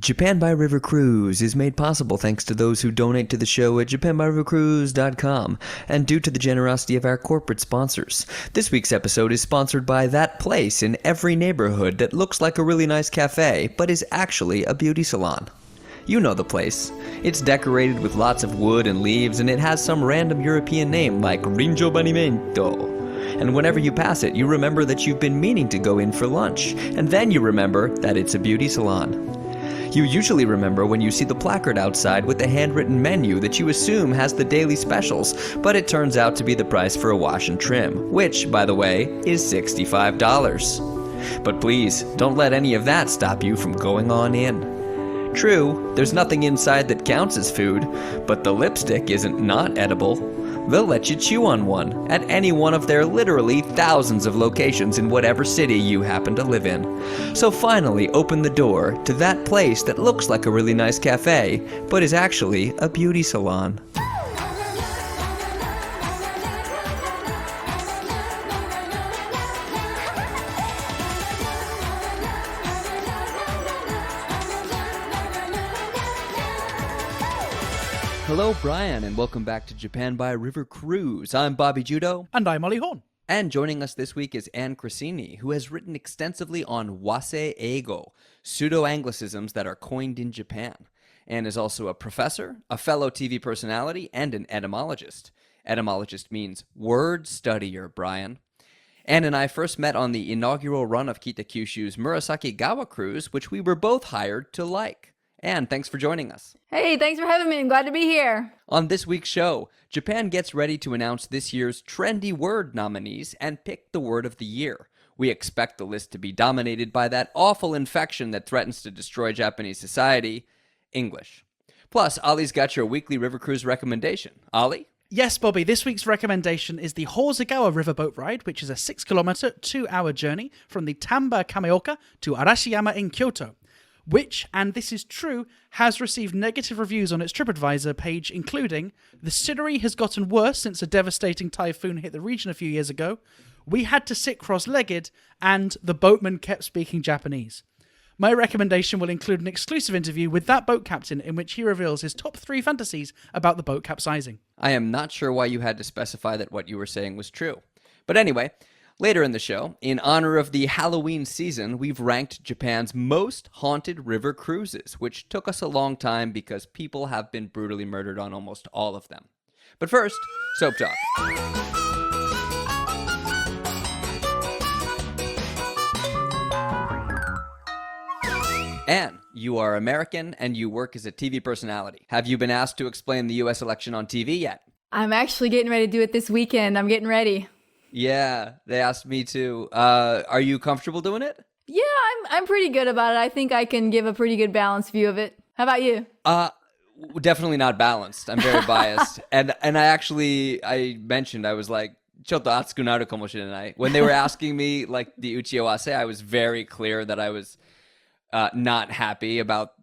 Japan by River Cruise is made possible thanks to those who donate to the show at japanbyrivercruise.com and due to the generosity of our corporate sponsors. This week's episode is sponsored by that place in every neighborhood that looks like a really nice cafe, but is actually a beauty salon. You know the place. It's decorated with lots of wood and leaves, and it has some random European name like Rinjo Banimento. And whenever you pass it, you remember that you've been meaning to go in for lunch, and then you remember that it's a beauty salon. You usually remember when you see the placard outside with the handwritten menu that you assume has the daily specials, but it turns out to be the price for a wash and trim, which, by the way, is $65. But please, don't let any of that stop you from going on in. True, there's nothing inside that counts as food, but the lipstick isn't not edible. They'll let you chew on one at any one of their literally thousands of locations in whatever city you happen to live in. So finally open the door to that place that looks like a really nice cafe, but is actually a beauty salon. Hello, Brian, and welcome back to Japan by River Cruise. I'm Bobby Judo. And I'm Ollie Horn. And joining us this week is Anne Crescini, who has written extensively on Wasei-Eigo, pseudo-anglicisms that are coined in Japan. Anne is also a professor, a fellow TV personality, and an etymologist. Etymologist means word studier, Brian. Anne and I first met on the inaugural run of Kitakyushu's Murasaki-gawa cruise, which we were both hired to like. Anne, thanks for joining us. Hey, thanks for having me. I'm glad to be here. On this week's show, Japan gets ready to announce this year's Trendy Word nominees and pick the word of the year. We expect the list to be dominated by that awful infection that threatens to destroy Japanese society, English. Plus, Ollie's got your weekly river cruise recommendation. Ollie? Yes, Bobby, this week's recommendation is the Wasei-Eigo riverboat ride, which is a 6-kilometer, 2-hour journey from the Tamba Kameoka to Arashiyama in Kyoto, which, and this is true, has received negative reviews on its TripAdvisor page, including, the scenery has gotten worse since a devastating typhoon hit the region a few years ago, we had to sit cross-legged, and the boatman kept speaking Japanese. My recommendation will include an exclusive interview with that boat captain in which he reveals his top 3 fantasies about the boat capsizing. I am not sure why you had to specify that what you were saying was true. But anyway, later in the show, in honor of the Halloween season, we've ranked Japan's most haunted river cruises, which took us a long time because people have been brutally murdered on almost all of them. But first, Soap Talk. Anne, you are American and you work as a TV personality. Have you been asked to explain the U.S. election on TV yet? I'm actually getting ready to do it this weekend. I'm getting ready. Yeah, they asked me to. Are you comfortable doing it? Yeah, I'm pretty good about it. I think I can give a pretty good balanced view of it. How about you? Definitely not balanced. I'm very biased. and I mentioned, I was like, ちょっと熱くなるかもしれない. When they were asking me, like, the uchiwase, I was very clear that I was not happy about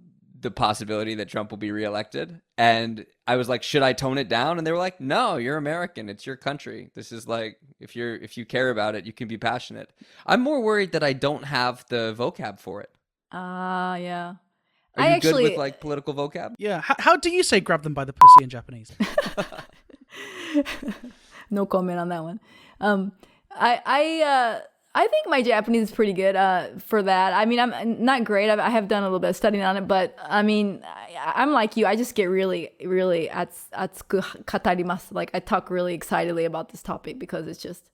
the possibility that Trump will be reelected. And I was like, should I tone it down? And they were like, no, you're American. It's your country. This is like, if you care about it, you can be passionate. I'm more worried that I don't have the vocab for it. Yeah. Are you good with like political vocab? Yeah. How do you say grab them by the pussy in Japanese? No comment on that one. I think my Japanese is pretty good for that. I mean, I'm not great. I have done a little bit of studying on it, but I mean, I'm like you. I just get really, really atsuku katarimasu. Like I talk really excitedly about this topic because it's just,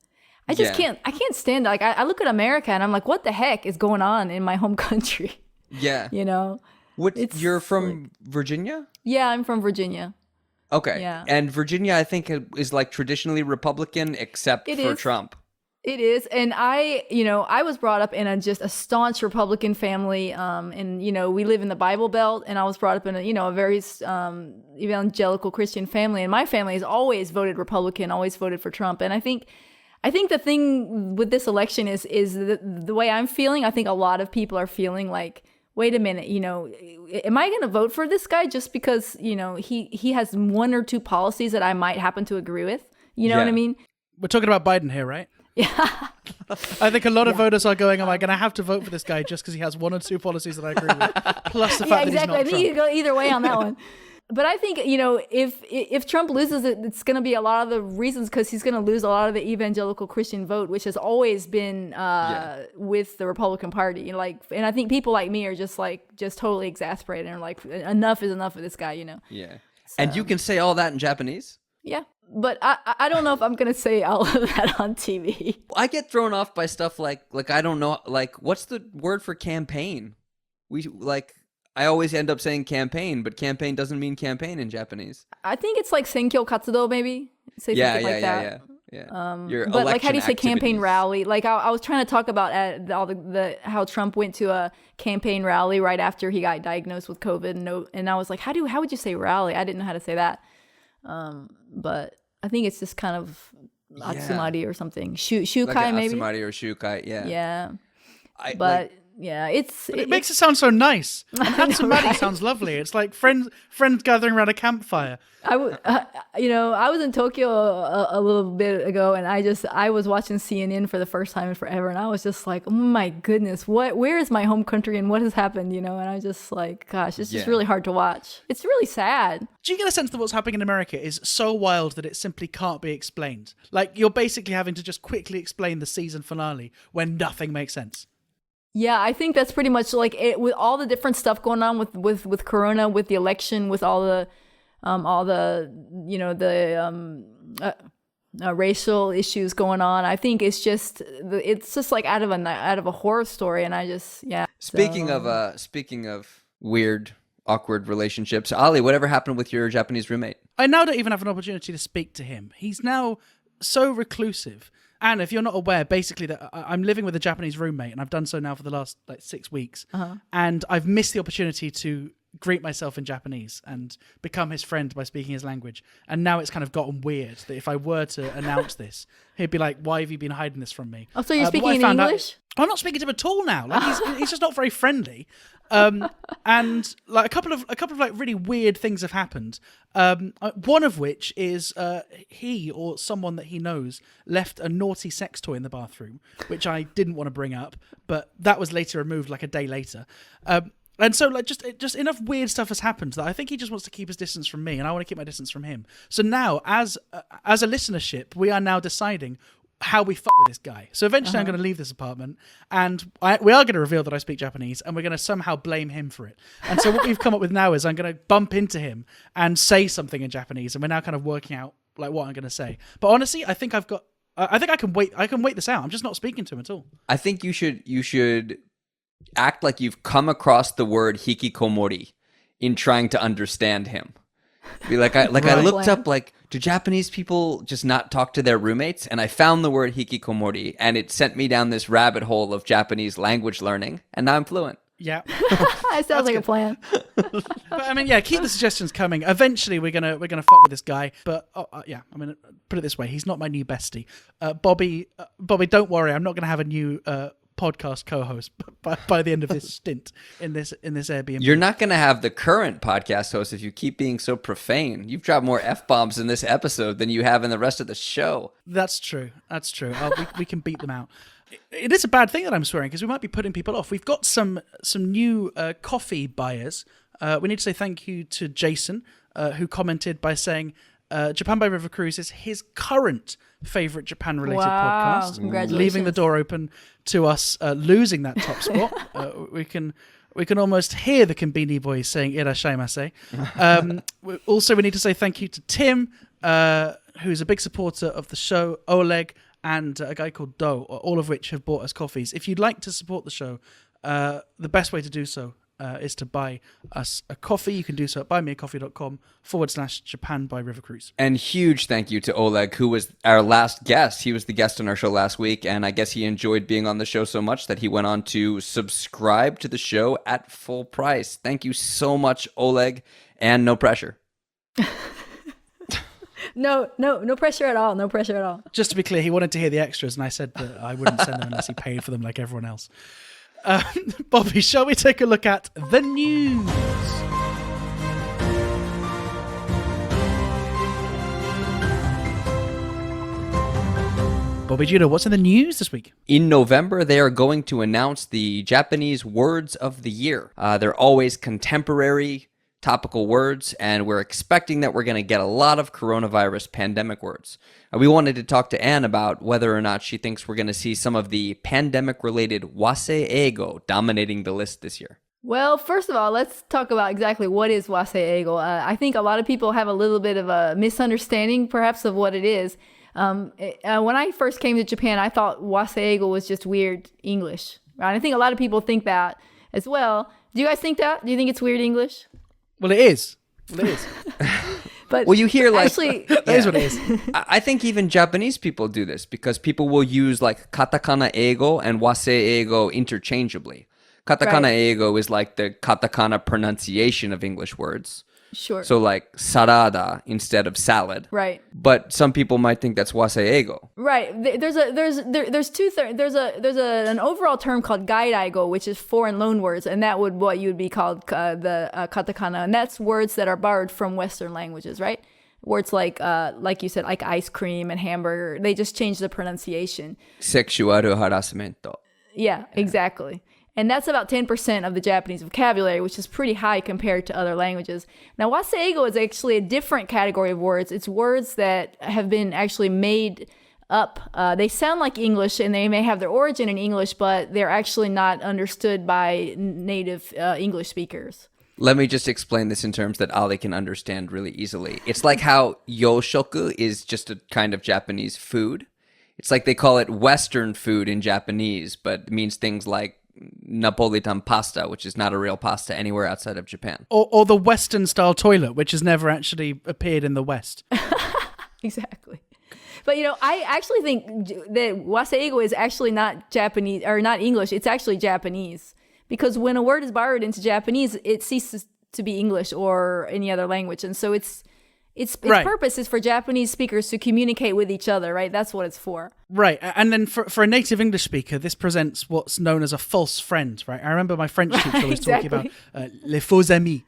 I can't stand it. Like I look at America and I'm like, what the heck is going on in my home country? Yeah. You know? You're from Virginia? Yeah, I'm from Virginia. Okay. Yeah. And Virginia, I think, is like traditionally Republican except for Trump. It is. And I was brought up in just a staunch Republican family. And, we live in the Bible Belt, and I was brought up in a very evangelical Christian family. And my family has always voted Republican, always voted for Trump. And I think the thing with this election is the way I'm feeling. I think a lot of people are feeling like, wait a minute, am I going to vote for this guy just because, he has 1 or 2 policies that I might happen to agree with? You know what I mean? We're talking about Biden here, right? Yeah. I think a lot of voters are going, am I going to have to vote for this guy just because he has one or two policies that I agree with? Plus the fact that he's not I think Trump. you could go either way on that one. But I think, if Trump loses it, it's going to be a lot of the reasons because he's going to lose a lot of the evangelical Christian vote, which has always been with the Republican Party. And I think people like me are just totally exasperated and like, enough is enough of this guy, Yeah. So, And you can say all that in Japanese? Yeah. But I don't know if I'm going to say all of that on TV. I get thrown off by stuff like I don't know, like, what's the word for campaign? I always end up saying campaign, but campaign doesn't mean campaign in Japanese. I think it's like senkyo katsudo, maybe. Say something like that. Yeah. Your But like, how do you say election campaign activities. rally? Like, I was trying to talk about all the how Trump went to a campaign rally right after he got diagnosed with COVID, and I was like, how would you say rally? I didn't know how to say that. But I think it's just kind of Atsumari or something. Shukai, like maybe. Atsumari or Shukai, yeah. Yeah. But yeah, it makes it sound so nice. And Atsumari sounds lovely. It's like friends gathering around a campfire. I was in Tokyo a little bit ago, and I was watching CNN for the first time in forever, and I was just like, oh my goodness, where is my home country and what has happened, And I just like, gosh, it's just really hard to watch. It's really sad. Do you get a sense that what's happening in America is so wild that it simply can't be explained? Like, you're basically having to just quickly explain the season finale when nothing makes sense. Yeah, I think that's pretty much like it, with all the different stuff going on with Corona, with the election, with all the racial issues going on. I think it's just like out of a horror story, and I just Speaking of weird, awkward relationships, Ali, whatever happened with your Japanese roommate? I now don't even have an opportunity to speak to him. He's now so reclusive. And if you're not aware, basically, that I'm living with a Japanese roommate, and I've done so now for the last 6 weeks. And I've missed the opportunity to greet myself in Japanese and become his friend by speaking his language. And now it's kind of gotten weird that if I were to announce this, he'd be like, "Why have you been hiding this from me?" Oh, so you're speaking in English? I'm not speaking to him at all now. Like, he's just not very friendly. And like a couple of like really weird things have happened. One of which is he or someone that he knows left a naughty sex toy in the bathroom, which I didn't want to bring up, but that was later removed like a day later. And so, like, just enough weird stuff has happened that I think he just wants to keep his distance from me, and I want to keep my distance from him. So now, as a listenership, we are now deciding how we fuck with this guy. So eventually I'm going to leave this apartment, and we are going to reveal that I speak Japanese, and we're going to somehow blame him for it. And so what we've come up with now is I'm going to bump into him and say something in Japanese, and we're now kind of working out like what I'm going to say. But honestly, I think I can wait this out. I'm just not speaking to him at all. I think you should act like you've come across the word hikikomori in trying to understand him. Be like, I looked up, like, do Japanese people just not talk to their roommates? And I found the word hikikomori, and it sent me down this rabbit hole of Japanese language learning, and now I'm fluent. Yeah. It sounds like a plan. But I mean, yeah, keep the suggestions coming. Eventually we're gonna fuck with this guy. But yeah, I mean, put it this way, he's not my new bestie. Bobby, don't worry, I'm not gonna have a new podcast co-host by the end of this stint in this Airbnb. You're not going to have the current podcast host if you keep being so profane. You've dropped more F-bombs in this episode than you have in the rest of the show. That's true. We can beat them out. It is a bad thing that I'm swearing because we might be putting people off. We've got some new coffee buyers. We need to say thank you to Jason, who commented by saying Japan by River Cruise is his current favorite Japan-related podcast. Congratulations. Leaving the door open to us losing that top spot. We can almost hear the Konbini boys saying "Irashaimase." Also, we need to say thank you to Tim, who's a big supporter of the show, Oleg, and a guy called Do, all of which have bought us coffees. If you'd like to support the show, the best way to do so is to buy us a coffee. You can do so at buymeacoffee.com/Japan by River Cruise. And huge thank you to Oleg, who was our last guest. He was the guest on our show last week, and I guess he enjoyed being on the show so much that he went on to subscribe to the show at full price. Thank you so much, Oleg, and no pressure. No pressure at all. No pressure at all. Just to be clear, he wanted to hear the extras, and I said that I wouldn't send them unless he paid for them like everyone else. Bobby, shall we take a look at the news? Bobby Judah, what's in the news this week? In November, they are going to announce the Japanese words of the year. They're always contemporary, topical words, and we're expecting that we're going to get a lot of coronavirus pandemic words. We wanted to talk to Anne about whether or not she thinks we're going to see some of the pandemic-related Wasei-Eigo dominating the list this year. Well, first of all, let's talk about exactly what is Wasei-Eigo. I think a lot of people have a little bit of a misunderstanding, perhaps, of what it is. When I first came to Japan, I thought Wasei-Eigo was just weird English. Right? I think a lot of people think that as well. Do you guys think that? Do you think it's weird English? Well, it is. But well, you hear like actually, That is what it is. I think even Japanese people do this because people will use like katakana eigo and wasei-eigo interchangeably. Katakana eigo is like the katakana pronunciation of English words. Sure. So like sarada instead of salad. Right. But some people might think that's wasei-eigo. Right. There's an overall term called gairaigo, which is foreign loan words, and that what you would be called the katakana, and that's words that are borrowed from Western languages, right? Words like you said, like ice cream and hamburger. They just change the pronunciation. Sexual harassment. Yeah, exactly. And that's about 10% of the Japanese vocabulary, which is pretty high compared to other languages. Now, wasei-eigo is actually a different category of words. It's words that have been actually made up. They sound like English, and they may have their origin in English, but they're actually not understood by native English speakers. Let me just explain this in terms that Ali can understand really easily. It's like how yoshoku is just a kind of Japanese food. It's like they call it Western food in Japanese, but it means things like Napolitan pasta, which is not a real pasta anywhere outside of Japan. Or the Western style toilet, which has never actually appeared in the West. Exactly. But, I actually think that wasei-eigo is actually not Japanese or not English. It's actually Japanese. Because when a word is borrowed into Japanese, it ceases to be English or any other language. And so its purpose is for Japanese speakers to communicate with each other, right? That's what it's for. Right. And then for a native English speaker, this presents what's known as a false friend, right? I remember my French teacher always talking about les faux amis,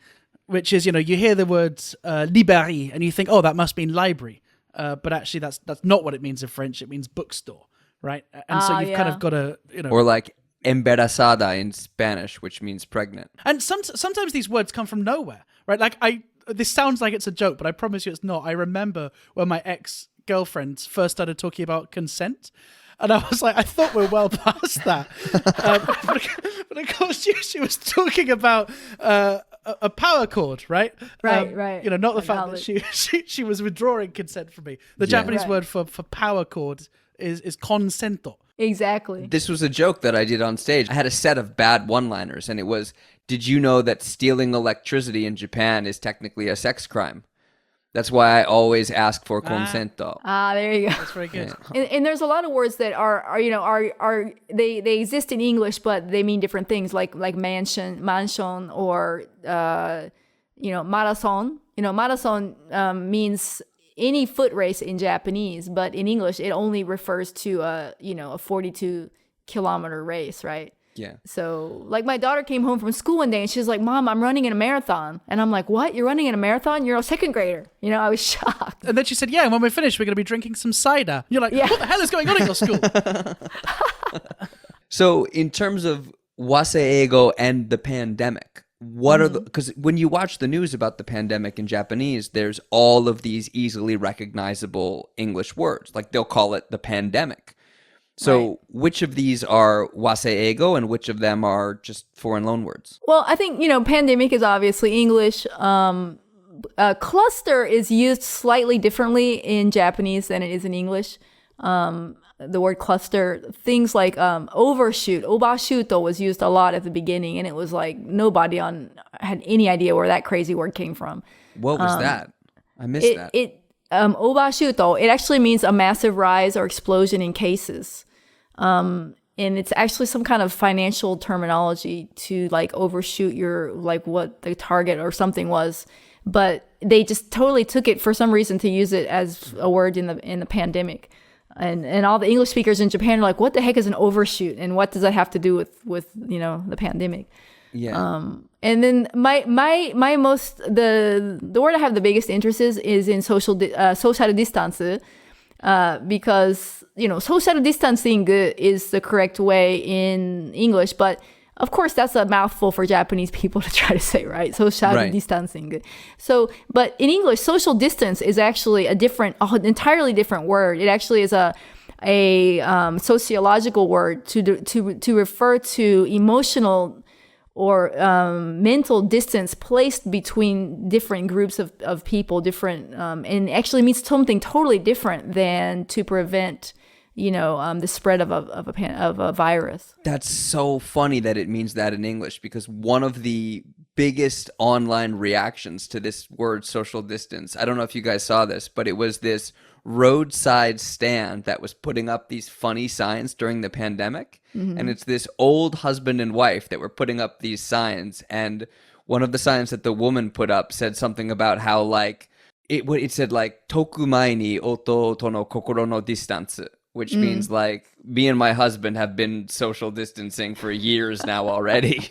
which is, you hear the words librairie and you think, oh, that must mean library. But actually, that's not what it means in French. It means bookstore, right? And so you've kind of got to, Or like embarazada in Spanish, which means pregnant. And sometimes these words come from nowhere, right? Like this sounds like it's a joke, but I promise you it's not. I remember when my ex-girlfriends first started talking about consent, and I was like, I thought we're well past that. But of course, she was talking about a power cord, right? Right. Not the fact that she was withdrawing consent from me. The Japanese word for power cord is consento. Exactly. This was a joke that I did on stage. I had a set of bad one-liners, and it was, did you know that stealing electricity in Japan is technically a sex crime? That's why I always ask for consento. There you go. That's very good. And there's a lot of words that are they exist in English, but they mean different things, like mansion or marathon. Marathon means any foot race in Japanese, but in English it only refers to a 42-kilometer race, right? Yeah. So, like, my daughter came home from school one day and she's like, "Mom, I'm running in a marathon." And I'm like, "What? You're running in a marathon? You're a second grader." I was shocked. And then she said, "Yeah, and when we're finished, we're going to be drinking some cider." You're like, What the hell is going on in your school? So, in terms of wasei-eigo and the pandemic, what are because when you watch the news about the pandemic in Japanese, there's all of these easily recognizable English words. Like they'll call it the pandemic. So which of these are wasei-eigo and which of them are just foreign loan words? Well, I think, pandemic is obviously English. Cluster is used slightly differently in Japanese than it is in English. The word cluster, things like overshoot, obashuto was used a lot at the beginning, and it was like nobody had any idea where that crazy word came from. What was that? I missed that. Obashuto, it actually means a massive rise or explosion in cases. And it's actually some kind of financial terminology to like overshoot your, like what the target or something was. But they just totally took it for some reason to use it as a word in the pandemic. And all the English speakers in Japan are like, what the heck is an overshoot? And what does that have to do with the pandemic? Yeah. And then the word I have the biggest interest is in social distance. because, social distancing is the correct way in English, but of course, that's a mouthful for Japanese people to try to say, right? Social distancing. So, but in English, social distance is actually an entirely different word. It actually is a sociological word to refer to emotional or mental distance placed between different groups of people, and actually means something totally different than to prevent the spread of a virus. That's so funny that it means that in English, because one of the biggest online reactions to this word social distance, I don't know if you guys saw this, but it was this roadside stand that was putting up these funny signs during the pandemic. Mm-hmm. And it's this old husband and wife that were putting up these signs. And one of the signs that the woman put up said something about how it said tokumae ni oto to no kokoro no distance, which means me and my husband have been social distancing for years now already.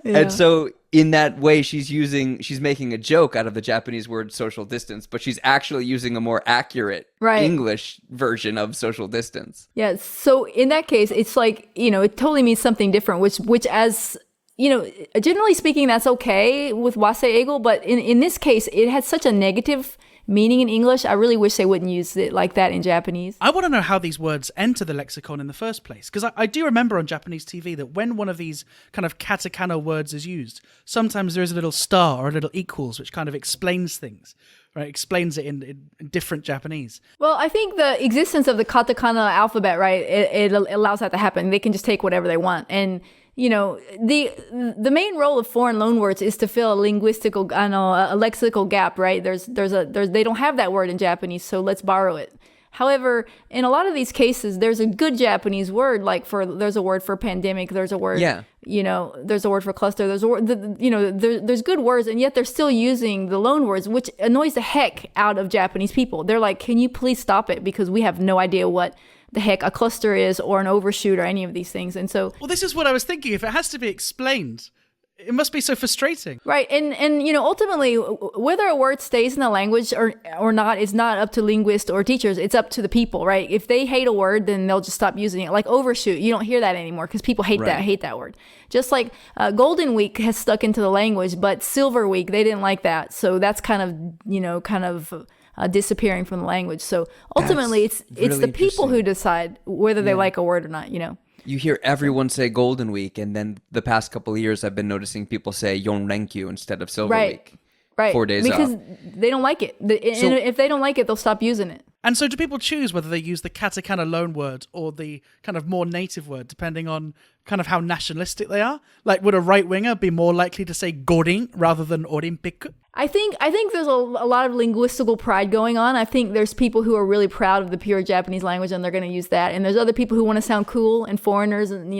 And so in that way, she's making a joke out of the Japanese word social distance, but she's actually using a more accurate English version of social distance. Yeah. So in that case, it's it totally means something different, which as, generally speaking, that's okay with Wasei-Eigo, but in this case, it had such a negative meaning in English. I really wish they wouldn't use it like that in Japanese. I want to know how these words enter the lexicon in the first place, because I do remember on Japanese TV that when one of these kind of katakana words is used, sometimes there is a little star or a little equals, which kind of explains things, right? Explains it in different Japanese. Well, I think the existence of the katakana alphabet, right, it allows that to happen. They can just take whatever they want. And the main role of foreign loanwords is to fill a a lexical gap, right? They don't have that word in Japanese, so let's borrow it. However, in a lot of these cases, there's a good Japanese word, there's a word for pandemic, there's a word, there's a word for cluster, there's a word, there's good words, and yet they're still using the loan words, which annoys the heck out of Japanese people. They're like, can you please stop it? Because we have no idea what the heck a cluster is or an overshoot or any of these things. And so, well, this is what I was thinking. If it has to be explained, it must be so frustrating. Right. And ultimately, whether a word stays in the language or not is not up to linguists or teachers. It's up to the people, right? If they hate a word, then they'll just stop using it. Like overshoot, you don't hear that anymore because people hate that word. Just like Golden Week has stuck into the language, but Silver Week, they didn't like that. So that's kind of disappearing from the language. So ultimately, it's the people who decide whether they like a word or not, You hear everyone say Golden Week, and then the past couple of years, I've been noticing people say Yonrenkyu instead of Silver Week. Right. 4 days because off. They don't like it. And if they don't like it, they'll stop using it. And so do people choose whether they use the katakana loan word or the kind of more native word, depending on kind of how nationalistic they are? Like, would a right-winger be more likely to say gorin rather than orimpiku? I think there's a lot of linguistical pride going on. I think there's people who are really proud of the pure Japanese language and they're going to use that. And there's other people who want to sound cool and foreigners and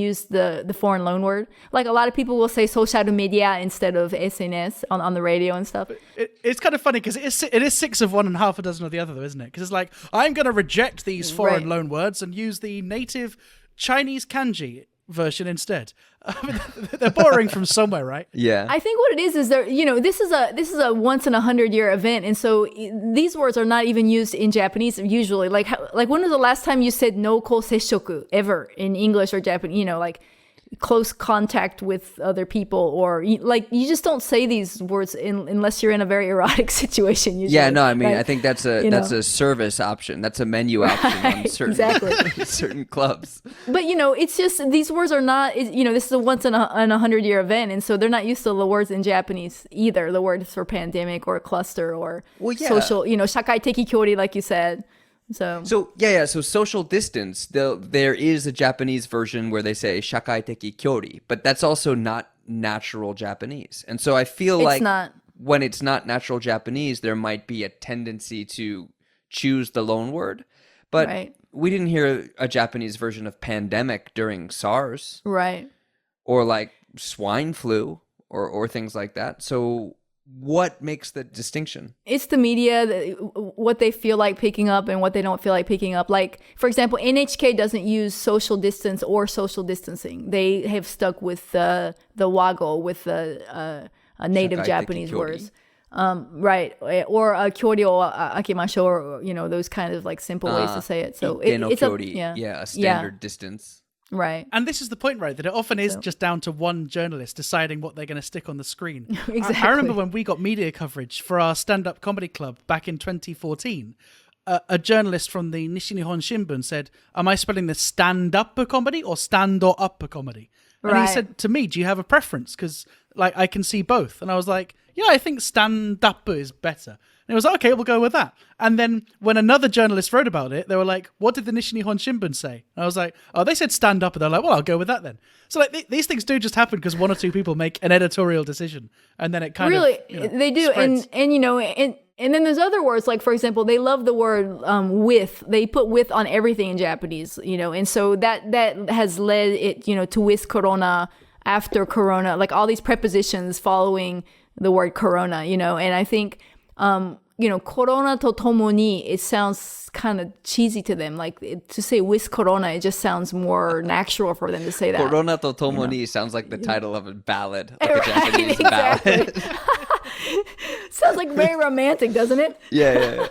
use the foreign loan word. Like a lot of people will say social media instead of SNS on the radio and stuff. It's kind of funny because it is 6 of one and half a dozen of the other, though, isn't it? Because it's like, I'm going to reject these foreign loan words and use the native Chinese kanji version instead. They're borrowing from somewhere, right? Yeah. I think what it is there, this is a once in 100-year event, and so these words are not even used in Japanese usually. Like when was the last time you said no ko seishoku ever in English or Japanese? Like close contact with other people, or like you just don't say these words unless you're in a very erotic situation usually. Yeah, no, I mean, right? I think that's a service option. That's a menu option on certain certain clubs. But it's just these words are not. This is a once in a 100-year event, and so they're not used to the words in Japanese either. The words for pandemic or cluster or social. Shakai teki kyori, like you said. So social distance, there is a Japanese version where they say shakai teki kyori, but that's also not natural Japanese. And so I feel when it's not natural Japanese, there might be a tendency to choose the loan word. But we didn't hear a Japanese version of pandemic during SARS. Right. Or like swine flu or things like that. So what makes the distinction? It's the media, what they feel like picking up and what they don't feel like picking up. Like, for example, NHK doesn't use social distance or social distancing. They have stuck with the wago, with the native Japanese words. Right. Or kyori o akimashou, or, those kind of like simple ways to say it. So it's a standard distance. Right. And this is the point, right? That it often is just down to one journalist deciding what they're going to stick on the screen. Exactly. I remember when we got media coverage for our stand-up comedy club back in 2014, a journalist from the Nishinihon Shimbun said, am I spelling this stand-up comedy or stand-up comedy? And he said to me, do you have a preference? Because like I can see both. And I was like, yeah, I think stand-up is better. And it was like, okay, we'll go with that. And then when another journalist wrote about it, they were like, what did the Nishinihon Shimbun say? And I was like, oh, they said stand up. And they're like, well, I'll go with that then. So like these things do just happen because one or two people make an editorial decision. And then it kind of they do. spreads. And then there's other words, like, for example, they love the word with. They put with on everything in Japanese, and so that has led it, to with corona, after corona, like all these prepositions following the word corona, and I think, corona to tomoni, it sounds kind of cheesy to them. Like to say with corona, it just sounds more natural for them to say that. Corona to tomoni sounds like the title of a ballad, like a Japanese ballad. Sounds like very romantic, doesn't it? Yeah.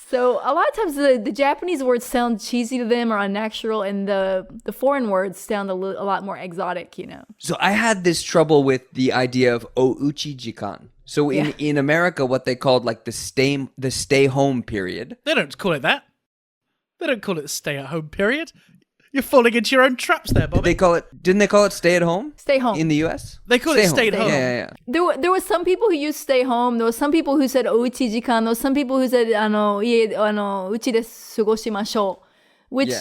So a lot of times the Japanese words sound cheesy to them or unnatural, and the foreign words sound a lot more exotic, So I had this trouble with the idea of ouchi jikan. So in America, what they called like the stay home period. They don't call it that. They don't call it the stay at home period. You're falling into your own traps there, Bobby. Didn't they call it stay at home? Stay home. In the US? They call it stay at home. Yeah. There was some people who used stay home. There was some people who said ouchi jikan. There was some people who said uchi de sugoshimasho, which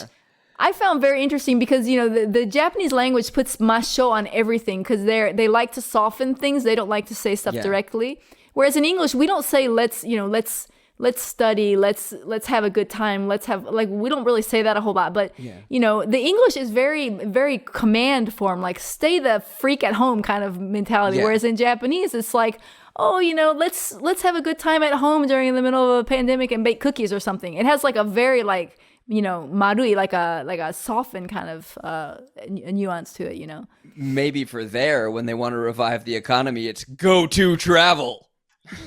I found very interesting because the Japanese language puts masho on everything because they like to soften things. They don't like to say stuff directly. Whereas in English, we don't say let's study, let's have a good time, we don't really say that a whole lot. But the English is very, very command form, like stay the freak at home kind of mentality. Whereas in Japanese, it's like, oh, let's have a good time at home during the middle of a pandemic and bake cookies or something. It has like a very marui, like a softened kind of a nuance to it, Maybe for there, when they want to revive the economy, it's go to travel.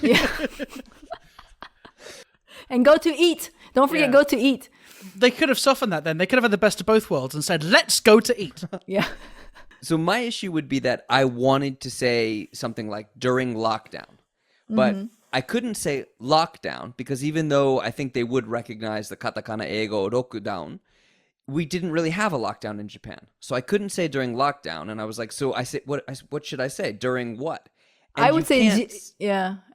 Yeah. And go to eat. Don't forget, go to eat. They could have softened that then. They could have had the best of both worlds and said, let's go to eat. Yeah. So my issue would be that I wanted to say something like during lockdown, but I couldn't say lockdown because even though I think they would recognize the katakana eigo rokudown, we didn't really have a lockdown in Japan. So I couldn't say during lockdown. And I was like, so I said, what should I say? During what? And I would say,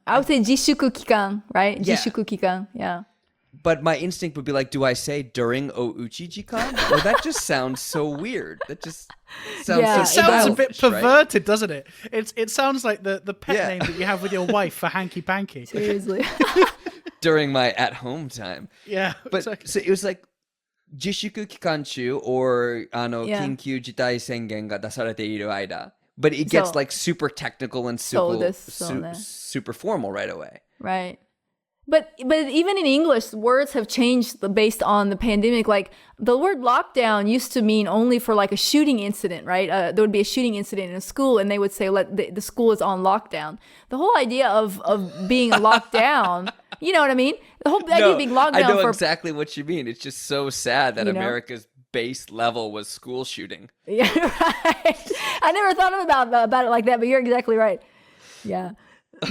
I would say jishuku kikan, right? Yeah. Jishuku kikan, yeah. But my instinct would be like, do I say during ouchi jikan? Well, that just sounds so weird. That just sounds Yeah, It so sounds a bit childish, right? perverted, doesn't it? It sounds like the pet name that you have with your wife for hanky panky. Seriously. During my at-home time. Yeah. But so it was like, jishuku kikanchu or kinkyu jitai sengen ga dasarete iru aida. But it gets like super technical and super formal right away. Right. But even in English, words have changed based on the pandemic. Like the word lockdown used to mean only for like a shooting incident, right? There would be a shooting incident in a school and they would say the school is on lockdown. The whole idea of being locked down, you know what I mean? The whole idea of being locked down I know exactly what you mean. It's just so sad that America's base level was school shooting. Yeah, right. I never thought about it like that, but you're exactly right. Yeah.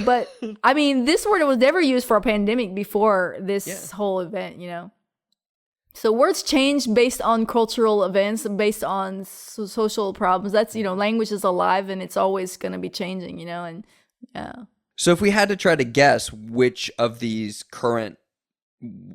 But I mean, this word was never used for a pandemic before this whole event, So words change based on cultural events, based on social problems. That's, language is alive and it's always going to be changing, and So if we had to try to guess which of these current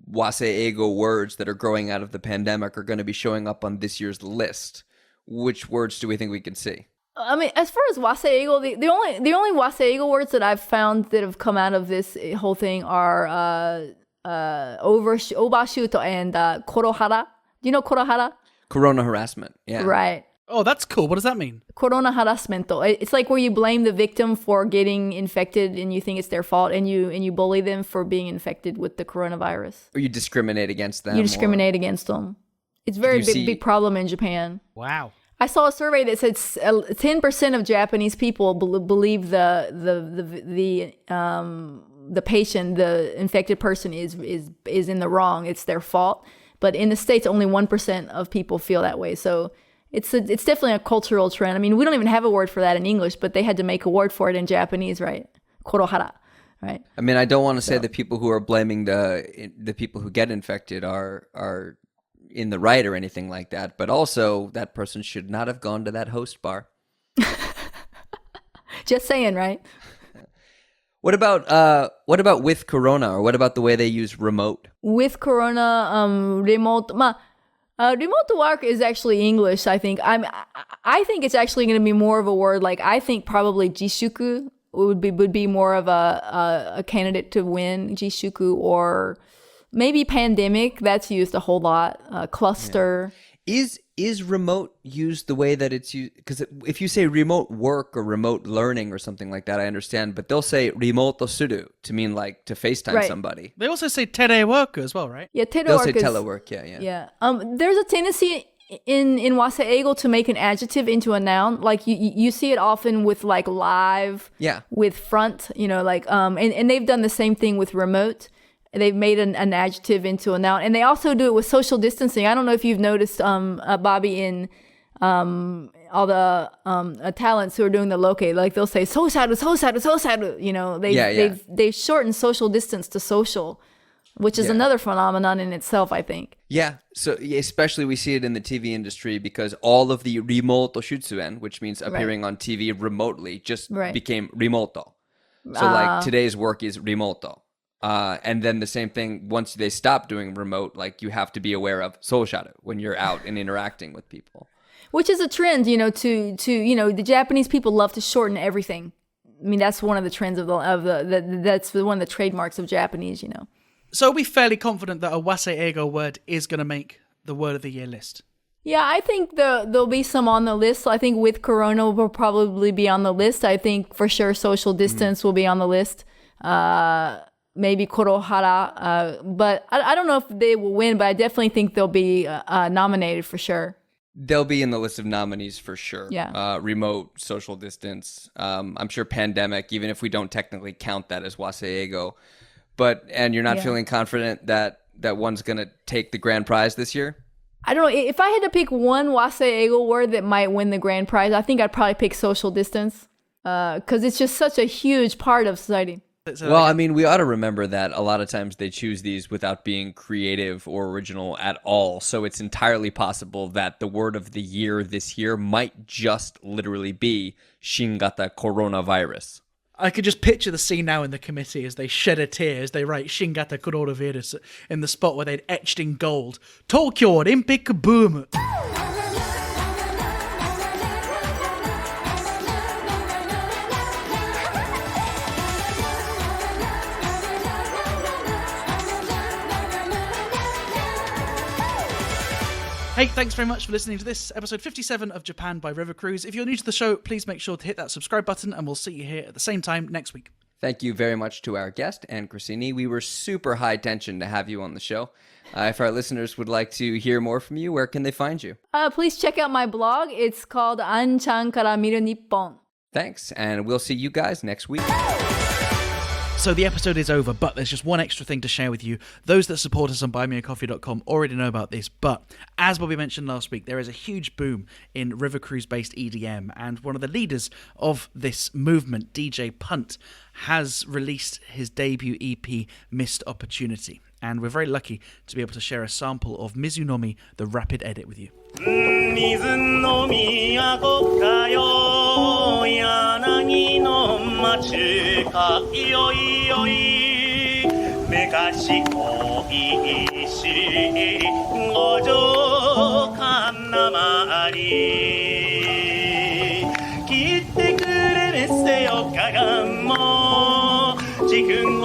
Wasei-Eigo words that are growing out of the pandemic are going to be showing up on this year's list, which words do we think we can see? I mean, as far as Wasei-Eigo, the only Wasei-Eigo words that I've found that have come out of this whole thing are overshoot and korohara. Do you know korohara? Corona harassment. Yeah. Right. Oh, that's cool. What does that mean? Corona harassmento. It's like where you blame the victim for getting infected and you think it's their fault and you bully them for being infected with the coronavirus. Or you discriminate against them. You discriminate against them. It's a very big problem in Japan. Wow. I saw a survey that said 10% of Japanese people believe the patient, the infected person is in the wrong. It's their fault. But in the States, only 1% of people feel that way. So it's definitely a cultural trend. I mean, we don't even have a word for that in English, but they had to make a word for it in Japanese, right? Korohara, right? I mean, I don't want to say that people who are blaming the people who get infected are in the right or anything like that, but also that person should not have gone to that host bar. Just saying, right? What about with Corona, or what about the way they use remote? With Corona, remote, remote work is actually English. I think I think it's actually going to be more of a word like, I think probably jishuku would be more of a candidate to win, jishuku, or maybe pandemic. That's used a whole lot. Cluster. Yeah. Is remote used the way that it's used? Because if you say remote work or remote learning or something like that, I understand. But they'll say remote suru to mean like to FaceTime somebody. They also say telework as well, right? Yeah, telework. They'll say telework. Yeah. There's a tendency in Wasei-Eigo to make an adjective into a noun. Like you see it often with like live. Yeah. With front. Like and they've done the same thing with remote. They've made an adjective into a noun, and they also do it with social distancing. I don't know if you've noticed, Bobby, in all the talents who are doing the locate, like they'll say sosaru. They've shortened social distance to social, which is another phenomenon in itself, I think. Yeah, so especially we see it in the TV industry because all of the remote shutsuen, which means appearing on TV remotely, just became remoto. So like today's work is remoto. And then the same thing, once they stop doing remote, like you have to be aware of social when you're out and interacting with people. Which is a trend, to the Japanese people love to shorten everything. I mean, that's one of the trends that's one of the trademarks of Japanese, So are we fairly confident that a Wasei-Eigo word is going to make the word of the year list? Yeah, I think there'll be some on the list. So I think with Corona will probably be on the list. I think for sure social distance will be on the list. Maybe Korohara, but I don't know if they will win, but I definitely think they'll be nominated for sure. They'll be in the list of nominees for sure. Yeah. Remote, social distance. I'm sure pandemic, even if we don't technically count that as Wasei-Eigo. And you're not feeling confident that one's going to take the grand prize this year? I don't know. If I had to pick one Wasei-Eigo word that might win the grand prize, I think I'd probably pick social distance because it's just such a huge part of society. Well, I mean, we ought to remember that a lot of times they choose these without being creative or original at all. So it's entirely possible that the word of the year this year might just literally be Shingata coronavirus. I could just picture the scene now in the committee as they shed a tear as they write Shingata coronavirus in the spot where they'd etched in gold, Tokyo Olympic boom. Hey, thanks very much for listening to this episode 57 of Japan by River Cruise. If you're new to the show, please make sure to hit that subscribe button and we'll see you here at the same time next week. Thank you very much to our guest, Anne Crescini. We were super high tension to have you on the show. If our listeners would like to hear more from you, where can they find you? Please check out my blog. It's called An-chan Kara Miru Nippon. Thanks, and we'll see you guys next week. So the episode is over, but there's just one extra thing to share with you. Those that support us on buymeacoffee.com already know about this, but as Bobby mentioned last week, there is a huge boom in River Cruise-based EDM, and one of the leaders of this movement, DJ Punt, has released his debut EP, Missed Opportunity, and we're very lucky to be able to share a sample of Mizunomi, the rapid edit, with you. 街かいよいよいめかしこいし五条かなまり切ってくれめせよかがんも自分